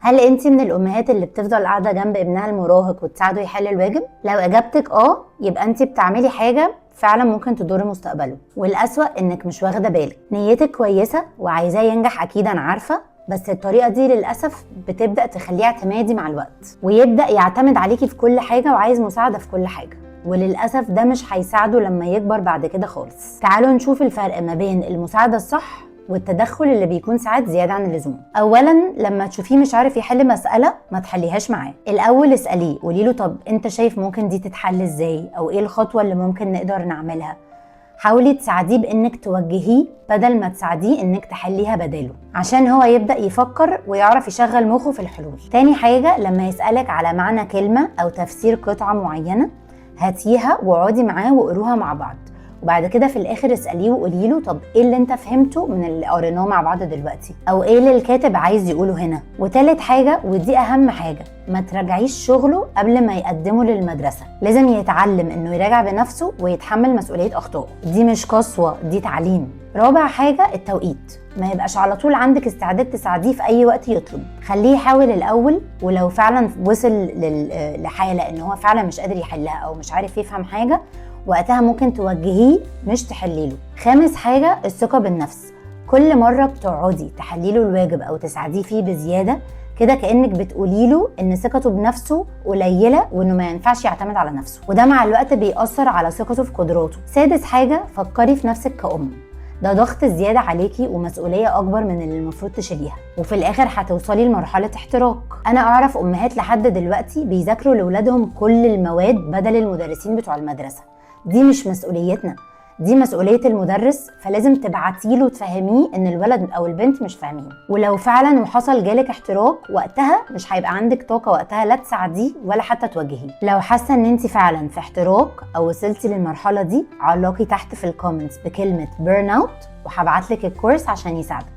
هل انت من الامهات اللي بتفضل قاعده جنب ابنها المراهق وتساعده يحل الواجب؟ لو اجابتك يبقى انت بتعملي حاجه فعلا ممكن تضر مستقبله، والاسوأ انك مش واخده بالك. نيتك كويسه وعايزاه ينجح اكيد انا عارفه، بس الطريقه دي للاسف بتبدا تخليه اعتمادي مع الوقت، ويبدا يعتمد عليكي في كل حاجه وعايز مساعده في كل حاجه، وللاسف ده مش هيساعده لما يكبر بعد كده خالص. تعالوا نشوف الفرق ما بين المساعده الصح والتدخل اللي بيكون ساعات زياده عن اللزوم. اولا، لما تشوفيه مش عارف يحل مساله ما تحليهاش معاه. الاول اساليه، قولي له طب انت شايف ممكن دي تتحل ازاي، او ايه الخطوه اللي ممكن نقدر نعملها. حاولي تساعديه بانك توجهيه بدل ما تساعديه انك تحليها بداله، عشان هو يبدا يفكر ويعرف يشغل مخه في الحلول. تاني حاجه، لما يسالك على معنى كلمه او تفسير قطعه معينه هاتيها واقعدي معاه وقروها مع بعض، وبعد كده في الاخر اساليه وقولي له طب ايه اللي انت فهمته من اللي قريناه مع بعض دلوقتي، او ايه اللي الكاتب عايز يقوله هنا. وتالت حاجه ودي اهم حاجه، ما تراجعيش شغله قبل ما يقدمه للمدرسه. لازم يتعلم انه يراجع بنفسه ويتحمل مسؤوليه اخطائه، دي مش قسوه، دي تعليم. رابع حاجه التوقيت، ما يبقاش على طول عندك استعداد تساعديه في اي وقت يطلب. خليه يحاول الاول، ولو فعلا وصل لحاله ان هو فعلا مش قادر يحلها او مش عارف يفهم حاجه، وقتها ممكن توجهيه مش تحليله. خامس حاجه الثقه بالنفس، كل مره بتقعدي تحليله الواجب او تساعديه فيه بزياده كده كأنك بتقولي له ان ثقته بنفسه قليله وانه ما ينفعش يعتمد على نفسه، وده مع الوقت بيأثر على ثقته في قدراته. سادس حاجه فكري في نفسك كأم، ده ضغط زياده عليكي ومسؤوليه اكبر من اللي المفروض تشيليها، وفي الاخر هتوصلي لمرحله احتراق. انا اعرف امهات لحد دلوقتي بيذاكروا لاولادهم كل المواد بدل المدرسين بتوع المدرسه. دي مش مسؤوليتنا، دي مسؤولية المدرس، فلازم تبعتيله تفهميه ان الولد او البنت مش فاهمين. ولو فعلا وحصل جالك احتراق، وقتها مش هيبقى عندك طاقة وقتها لا تساعديه ولا حتى توجهيه. لو حاسة ان انت فعلا في احتراق او وصلتي للمرحلة دي، علقي تحت في الكومنتس بكلمة burn out وهبعتلك الكورس عشان يساعدك.